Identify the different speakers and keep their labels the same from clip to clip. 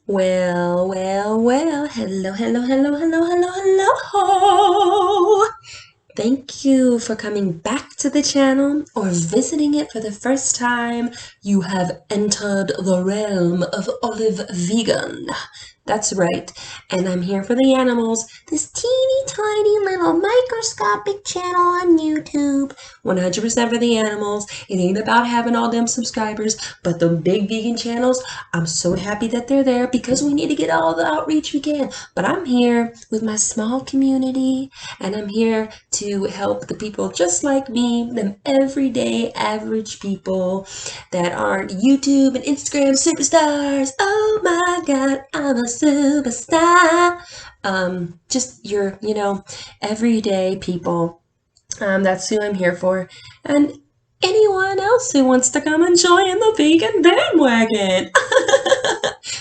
Speaker 1: Well, well, well. Hello, hello, hello, hello, hello, hello. Thank you for coming back to the channel or visiting it for the first time. You have entered the realm of Olive Vegan. That's right. And I'm here for the animals. This teeny tiny little microscopic channel on YouTube. 100% for the animals. It ain't about having all them subscribers, but the big vegan channels, I'm so happy that they're there because we need to get all the outreach we can. But I'm here with my small community, and I'm here to help the people just like me, them everyday average people that aren't YouTube and Instagram superstars. Oh my God, I'm a superstar. Just your, everyday people. That's who I'm here for. And anyone else who wants to come and join the vegan bandwagon.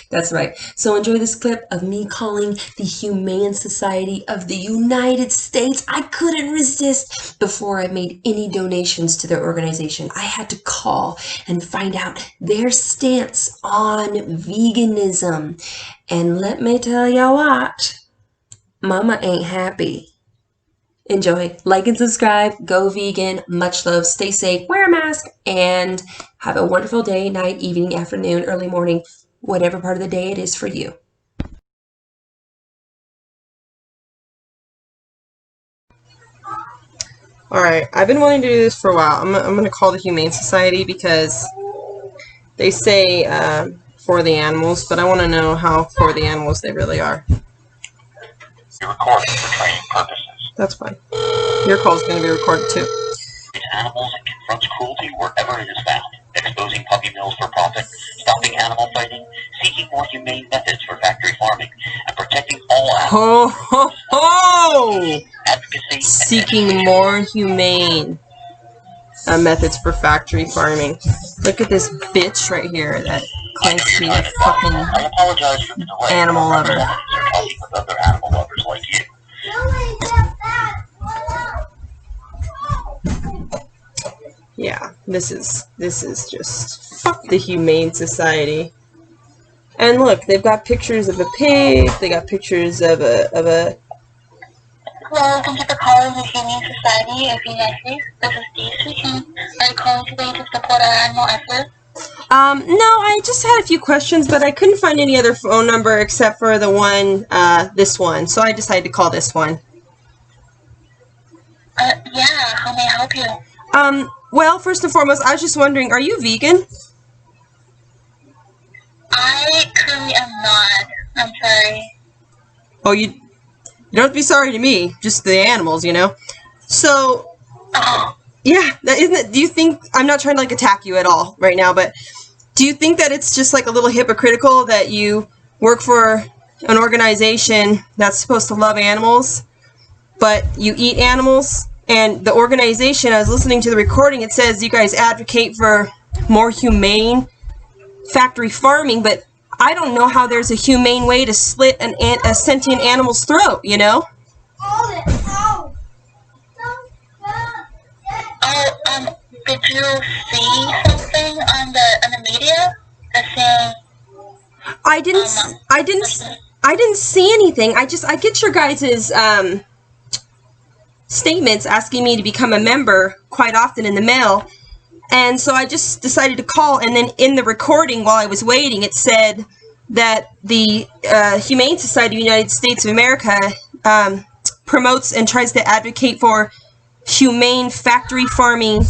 Speaker 1: That's right. So enjoy this clip of me calling the Humane Society of the United States. I couldn't resist before I made any donations to their organization. I had to call and find out their stance on veganism. And let me tell you what, Mama ain't happy. Enjoy. Like and subscribe. Go vegan. Much love. Stay safe. Wear a mask. And have a wonderful day, night, evening, afternoon, early morning, whatever part of the day it is for you.
Speaker 2: Alright, I've been wanting to do this for a while. I'm going to call the Humane Society because they say for the animals, but I want to know how for the animals they really are.
Speaker 3: Be recorded for training purposes.
Speaker 2: That's fine. Your call is going to be recorded too.
Speaker 3: Animals and confronts cruelty wherever it is found, exposing puppy mills for profit, stopping animal fighting, seeking more humane methods for factory farming, and protecting all animals.
Speaker 2: Ho ho ho!
Speaker 3: Advocacy.
Speaker 2: Seeking more humane methods for factory farming. Look at this bitch right here that claims to be a fucking
Speaker 3: I apologize for the delay.
Speaker 2: animal lover.
Speaker 3: Are talking with other animal lovers like you.
Speaker 2: Yeah, this is just fuck the Humane Society. And look, they've got pictures of a pig. They got pictures of a.
Speaker 4: Hello, thank you for calling the Humane Society of the United States. This is Dee speaking. Are you calling today to support our animal efforts?
Speaker 2: No, I just had a few questions, but I couldn't find any other phone number except for the one, this one. So I decided to call this one.
Speaker 4: Yeah, how may I help you?
Speaker 2: Well, first and foremost, I was just wondering, are you vegan?
Speaker 4: I currently am not. I'm sorry.
Speaker 2: Oh, you don't have to be sorry to me, just the animals, you know? So, yeah, isn't it, do you think, I'm not trying to, like, attack you at all right now, but do you think that it's just, like, a little hypocritical that you work for an organization that's supposed to love animals, but you eat animals? And the organization, I was listening to the recording, it says you guys advocate for more humane factory farming, but I don't know how there's a humane way to slit a sentient animal's throat, you know?
Speaker 4: Did you see something on the media that's saying?
Speaker 2: I didn't see anything. I get your guys' statements asking me to become a member quite often in the mail, and so I just decided to call. And then in the recording while I was waiting, it said that the Humane Society of the United States of America promotes and tries to advocate for humane factory farming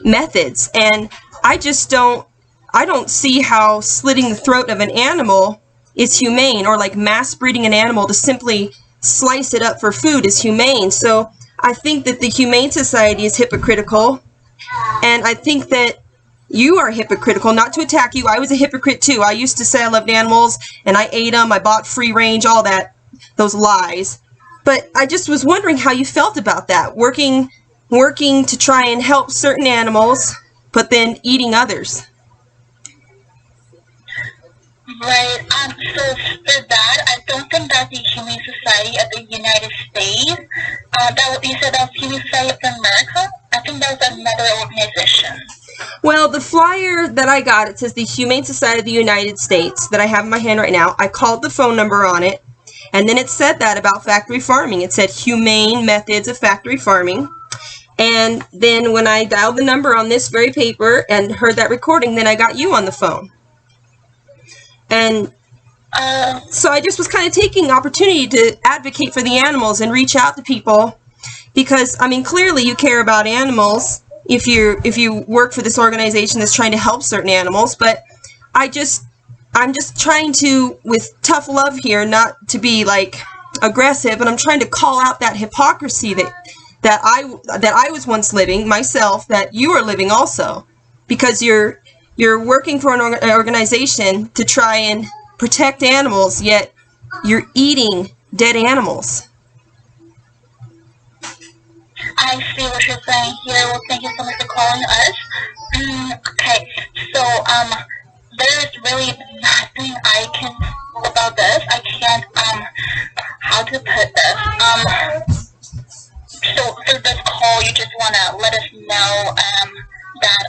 Speaker 2: methods, and I don't see how slitting the throat of an animal is humane, or like mass breeding an animal to simply slice it up for food is humane. So I think that the Humane Society is hypocritical, and I think that you are hypocritical. Not to attack you, I was a hypocrite too. I used to say I loved animals, and I ate them, I bought free range, all that, those lies. But I just was wondering how you felt about that, working to try and help certain animals, but then eating others.
Speaker 4: Right. So for that, I don't think that's the Humane Society of the United States. You said that's Humane Society of America? I think that was another organization.
Speaker 2: Well, the flyer that I got, it says the Humane Society of the United States that I have in my hand right now. I called the phone number on it, and then it said that about factory farming. It said humane methods of factory farming. And then when I dialed the number on this very paper and heard that recording, then I got you on the phone. And so I just was kind of taking opportunity to advocate for the animals and reach out to people because, I mean, clearly you care about animals if you work for this organization that's trying to help certain animals, but I'm just trying to, with tough love here, not to be like aggressive, but I'm trying to call out that hypocrisy that I was once living myself, that you are living also, because you're working for an organization to try and protect animals, yet you're eating dead animals.
Speaker 4: I see what you're saying here. Well, thank you so much for calling us. Okay, so there's really nothing I can do about this. I can't how to put this. So for this call, you just want to let us know that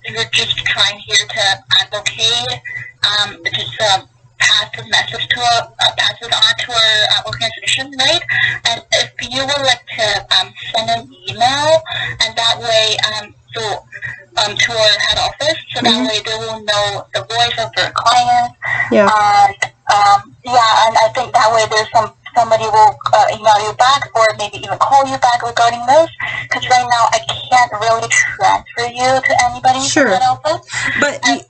Speaker 4: you're just trying here to advocate, just pass the message pass it on to our organization, right? And if you would like to send an email, and that way, to our head office, so that way they will know the voice of their clients.
Speaker 2: Yeah.
Speaker 4: And I think that way there's somebody will email you back or maybe even call you back regarding this, because right now I can't really transfer you to anybody.
Speaker 2: Sure.
Speaker 4: From that office.
Speaker 2: But
Speaker 4: I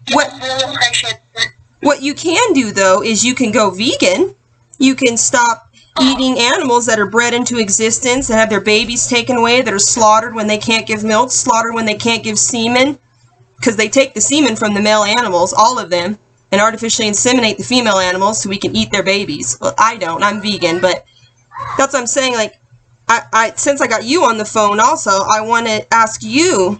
Speaker 4: really appreciate it.
Speaker 2: What you can do, though, is you can go vegan. You can stop eating animals that are bred into existence, that have their babies taken away, that are slaughtered when they can't give milk, slaughtered when they can't give semen, because they take the semen from the male animals, all of them, and artificially inseminate the female animals so we can eat their babies. Well, I don't. I'm vegan, but that's what I'm saying. Like, I since I got you on the phone also, I want to ask you,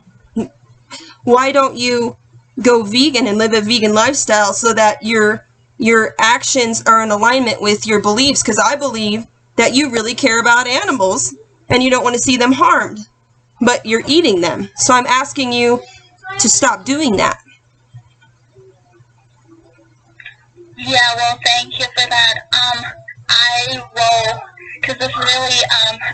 Speaker 2: why don't you go vegan and live a vegan lifestyle so that your actions are in alignment with your beliefs? Because I believe that you really care about animals and you don't want to see them harmed, but you're eating them. So I'm asking you to stop doing that.
Speaker 4: Yeah, well, thank you for that. I will, because it's really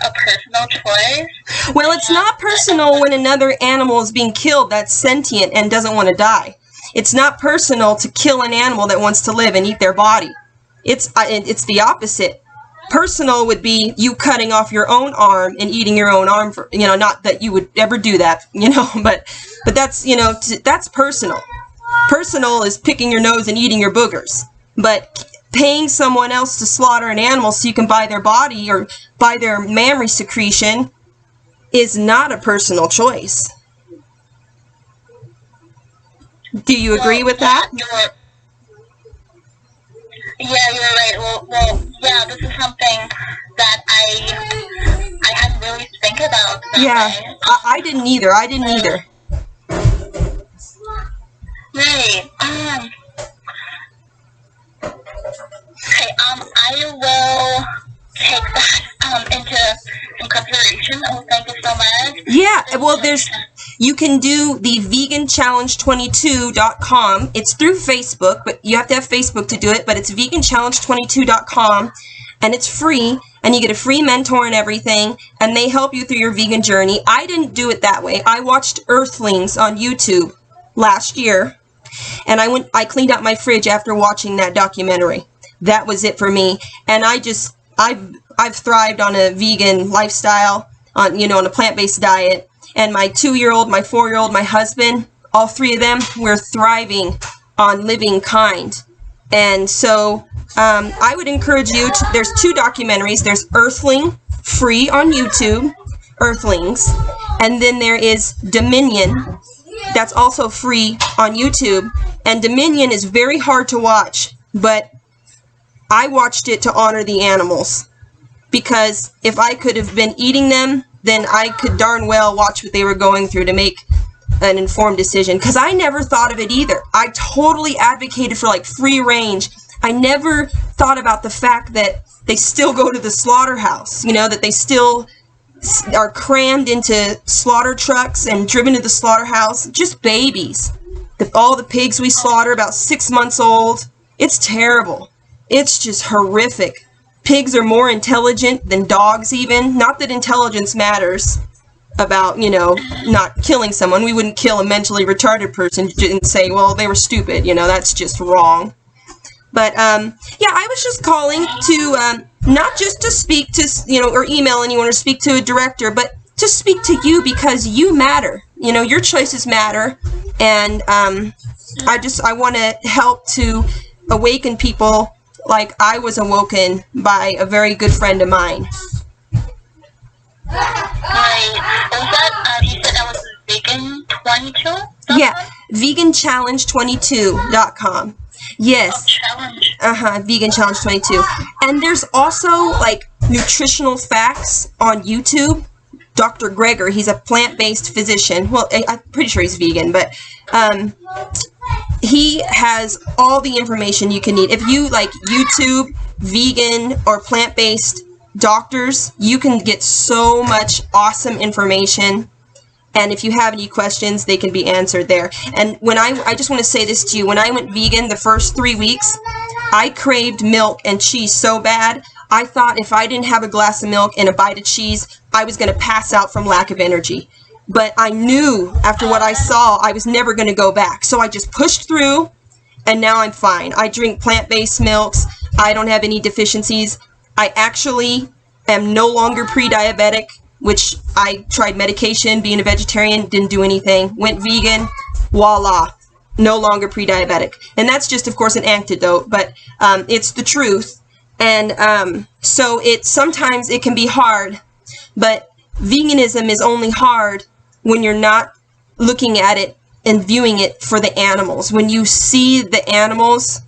Speaker 4: a personal choice.
Speaker 2: Well, it's not personal when another animal is being killed that's sentient and doesn't want to die. It's not personal to kill an animal that wants to live and eat their body. It's the opposite. Personal would be you cutting off your own arm and eating your own arm. For, not that you would ever do that, but that's, that's personal. Personal is picking your nose and eating your boogers. But paying someone else to slaughter an animal so you can buy their body or buy their mammary secretion is not a personal choice. Do you agree with that?
Speaker 4: Yeah, you're right. Well, yeah, this is something that I hadn't really think about.
Speaker 2: Yeah, I didn't either.
Speaker 4: Right. Okay. I will take that into consideration. Oh, thank you so much.
Speaker 2: Yeah. Well, you can do the veganchallenge22.com. It's through Facebook, but you have to have Facebook to do it. But it's veganchallenge22.com, and it's free, and you get a free mentor and everything, and they help you through your vegan journey. I didn't do it that way. I watched Earthlings on YouTube last year, and I cleaned out my fridge after watching that documentary. That was it for me. And I've thrived on a vegan lifestyle, on a plant-based diet. And my 2-year-old, my 4-year-old, my husband, all three of them, we're thriving on living kind. And so I would encourage you to, there's 2 documentaries. There's Earthling, free on YouTube, Earthlings. And then there is Dominion, that's also free on YouTube. And Dominion is very hard to watch, but I watched it to honor the animals. Because if I could have been eating them, then I could darn well watch what they were going through to make an informed decision. Because I never thought of it either. I totally advocated for free range. I never thought about the fact that they still go to the slaughterhouse, that they still are crammed into slaughter trucks and driven to the slaughterhouse. Just babies. All the pigs we slaughter, about 6 months old. It's terrible. It's just horrific. Pigs are more intelligent than dogs even. Not that intelligence matters about, not killing someone. We wouldn't kill a mentally retarded person and say, well, they were stupid. That's just wrong. But, yeah, I was just calling to, not just to speak to, or email anyone or speak to a director, but to speak to you because you matter. Your choices matter. And, I want to help to awaken people like I was awoken by a very good friend of mine.
Speaker 4: Right. Was that, you said that was vegan22?
Speaker 2: Yeah, veganchallenge22.com. Yes.
Speaker 4: Oh, challenge.
Speaker 2: Veganchallenge22. And there's also, like, nutritional facts on YouTube. Dr. Greger, he's a plant-based physician. Well, I'm pretty sure he's vegan, but he has all the information you can need. If you like YouTube, vegan, or plant-based doctors, you can get so much awesome information. And if you have any questions, they can be answered there. And when I just want to say this to you, when I went vegan the first 3 weeks, I craved milk and cheese so bad, I thought if I didn't have a glass of milk and a bite of cheese, I was going to pass out from lack of energy. But I knew after what I saw, I was never going to go back. So I just pushed through, and now I'm fine. I drink plant-based milks. I don't have any deficiencies. I actually am no longer pre-diabetic, which I tried medication, being a vegetarian, didn't do anything. Went vegan, voila, no longer pre-diabetic. And that's just, of course, an antidote, but it's the truth. And so sometimes it can be hard, but veganism is only hard when you're not looking at it and viewing it for the animals. When you see the animals,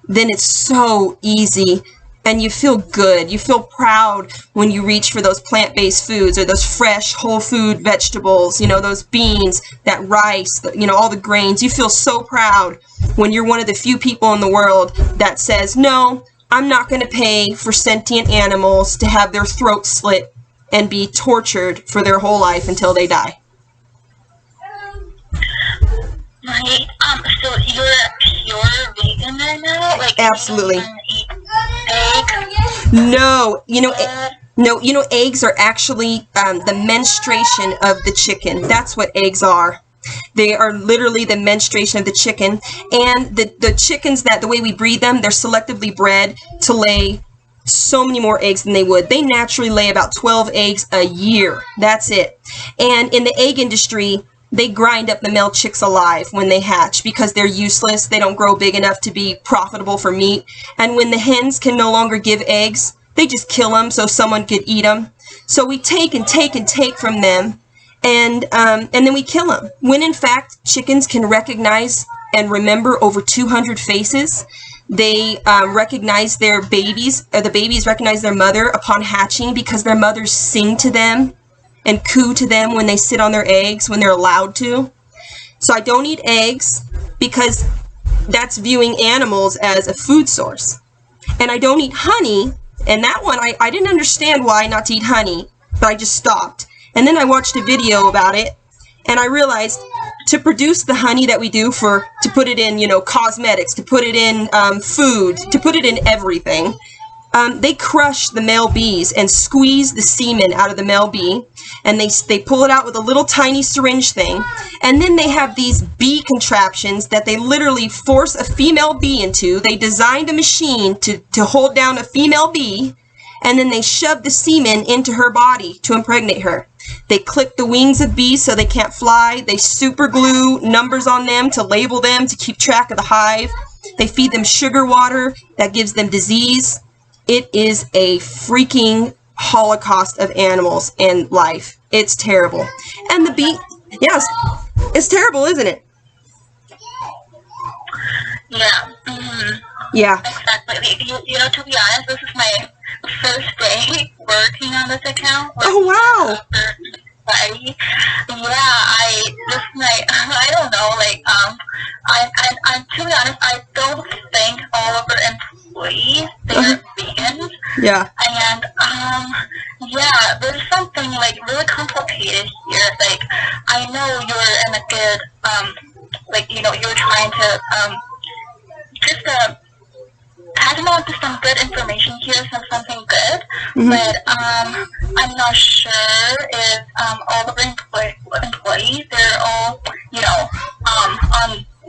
Speaker 2: then it's so easy and you feel good. You feel proud when you reach for those plant-based foods or those fresh whole food vegetables, those beans, that rice, all the grains. You feel so proud when you're one of the few people in the world that says, no, I'm not going to pay for sentient animals to have their throats slit and be tortured for their whole life until they die.
Speaker 4: Right. So you're a pure vegan right now? Like,
Speaker 2: absolutely.
Speaker 4: You don't eat eggs?
Speaker 2: No. Eggs are actually the menstruation of the chicken. That's what eggs are. They are literally the menstruation of the chicken. And the chickens, the way we breed them, they're selectively bred to lay so many more eggs than they would. They naturally lay about 12 eggs a year. That's it. And in the egg industry, they grind up the male chicks alive when they hatch because they're useless. They don't grow big enough to be profitable for meat. And when the hens can no longer give eggs, they just kill them so someone could eat them. So we take and take and take from them, and then we kill them. When in fact, chickens can recognize and remember over 200 faces. They recognize their babies, or the babies recognize their mother upon hatching because their mothers sing to them and coo to them when they sit on their eggs, when they're allowed to. So I don't eat eggs because that's viewing animals as a food source. And I don't eat honey, and that one, I didn't understand why not to eat honey, but I just stopped. And then I watched a video about it, and I realized to produce the honey that we do to put it in, cosmetics, to put it in food, to put it in everything, they crush the male bees and squeeze the semen out of the male bee, and they pull it out with a little tiny syringe thing, and then they have these bee contraptions that they literally force a female bee into. They designed a machine to hold down a female bee, and then they shove the semen into her body to impregnate her. They clip the wings of bees so they can't fly. They super glue numbers on them to label them, to keep track of the hive. They feed them sugar water that gives them disease. It is a freaking holocaust of animals and life. It's terrible. And the bee, yes, it's terrible, isn't it?
Speaker 4: Yeah. Mm-hmm.
Speaker 2: Yeah.
Speaker 4: Exactly. To be honest, this is my first day working on this account.
Speaker 2: Oh, wow.
Speaker 4: I don't know, I'm to be honest, I don't think all of our employees, they're vegans.
Speaker 2: Yeah.
Speaker 4: And, yeah, there's something like really complicated here. Like, I know you're in a good, like, you know, you're trying to, just, pass on to some good information here, something good, but, I'm not sure if, all the employees, they're all, you know, on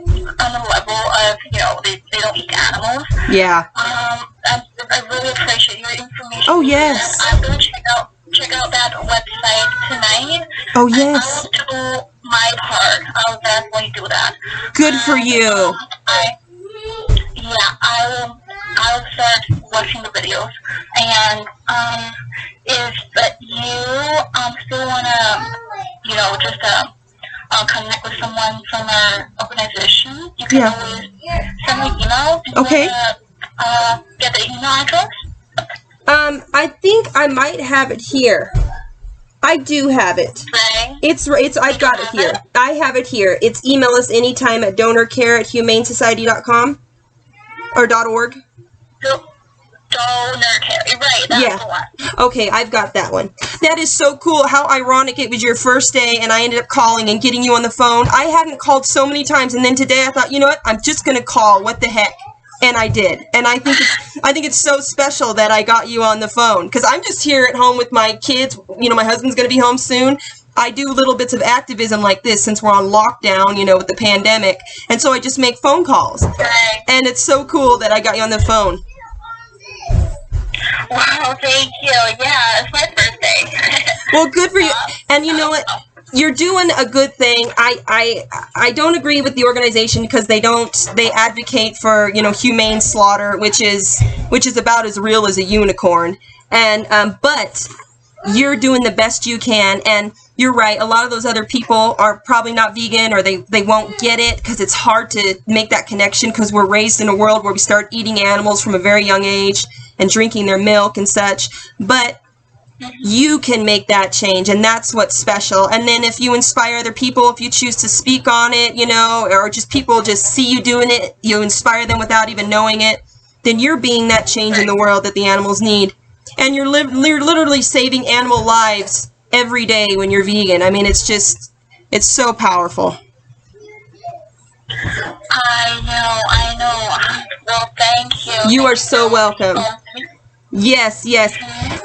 Speaker 4: the level of, you know, they don't eat animals.
Speaker 2: Yeah.
Speaker 4: I really appreciate your information.
Speaker 2: Oh, yes.
Speaker 4: I'm going to check out that website tonight.
Speaker 2: Oh, yes.
Speaker 4: I will do my part. I'll definitely do that.
Speaker 2: Good for you.
Speaker 4: I'll start watching the videos. And if you still wanna, you know, just connect with someone from our organization, you can always send me an email.
Speaker 2: Okay.
Speaker 4: Get the email address?
Speaker 2: I think I might have it here. I do have it.
Speaker 4: Right.
Speaker 2: It's I've got it here. I have it here. It's email us anytime at donorcare@humanesociety.com or .org.
Speaker 4: Donor care. Right, that's the one.
Speaker 2: Okay, I've got that one. That is so cool. How ironic it was your first day and I ended up calling and getting you on the phone. I hadn't called so many times, and then today I thought, you know what? I'm just going to call. What the heck? And I did. And I think it's so special that I got you on the phone, because I'm just here at home with my kids. You know, my husband's going to be home soon. I do little bits of activism like this since we're on lockdown, you know, with the pandemic. And so I just make phone calls.
Speaker 4: Right.
Speaker 2: And it's so cool that I got you on the phone.
Speaker 4: Wow, thank you. Yeah, it's my birthday.
Speaker 2: Well, good for you. And you know what? You're doing a good thing. I don't agree with the organization because they advocate for, you know, humane slaughter, which is about as real as a unicorn. And but you're doing the best you can, and you're right. A lot of those other people are probably not vegan, or they won't get it because it's hard to make that connection, because we're raised in a world where we start eating animals from a very young age and drinking their milk and such. But you can make that change, and that's what's special. And then if you inspire other people, if you choose to speak on it, you know, or just people just see you doing it, you inspire them without even knowing it, then you're being that change in the world that the animals need. And you're literally saving animal lives every day when you're vegan. I mean, it's so powerful.
Speaker 4: I know. Well, thank you.
Speaker 2: You are so welcome. Yes.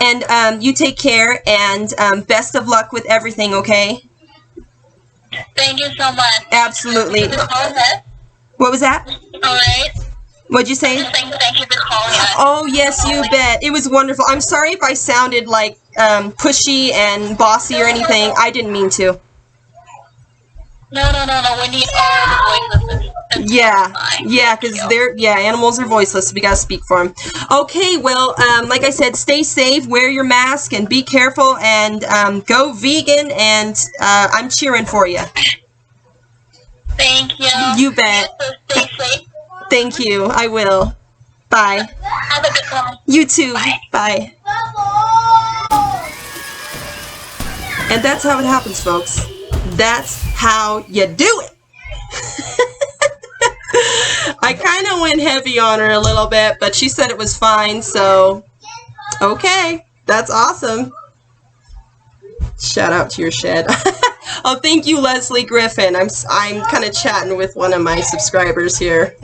Speaker 2: And you take care, and best of luck with everything, okay?
Speaker 4: Thank you so much.
Speaker 2: Absolutely. What was that?
Speaker 4: All right.
Speaker 2: What'd you say?
Speaker 4: Thank you for calling us.
Speaker 2: Oh, yes, you bet. It was wonderful. I'm sorry if I sounded like pushy and bossy or anything. I didn't mean to.
Speaker 4: No. We need all the voices.
Speaker 2: Yeah, because animals are voiceless, so we gotta speak for them. Okay, well, like I said, stay safe, wear your mask, and be careful, and go vegan, and I'm cheering for you.
Speaker 4: Thank you.
Speaker 2: You bet.
Speaker 4: Stay safe.
Speaker 2: Thank you. I will. Bye.
Speaker 4: Have a good one.
Speaker 2: You too. Bye. And that's how it happens, folks. That's how you do it. I kind of went heavy on her a little bit, but she said it was fine, so okay. That's awesome. Shout out to your shed. Oh, thank you, Leslie Griffin. I'm kind of chatting with one of my subscribers here.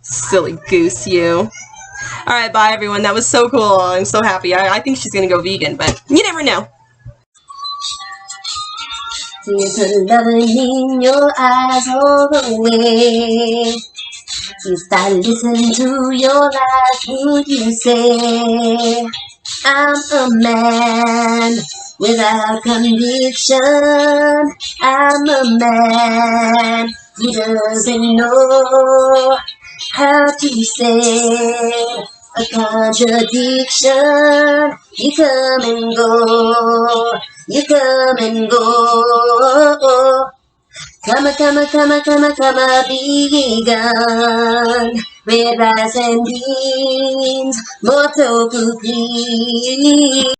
Speaker 2: Silly goose, you. All right, bye, everyone. That was so cool. I'm so happy. I think she's going to go vegan, but you never know.
Speaker 1: There's a loving in your eyes all the way. If I listen to your lies, would you say I'm a man without conviction? I'm a man who doesn't know how to say a contradiction. You come and go. You come and go. Come a vegan. Red rice and beans, more tofu please.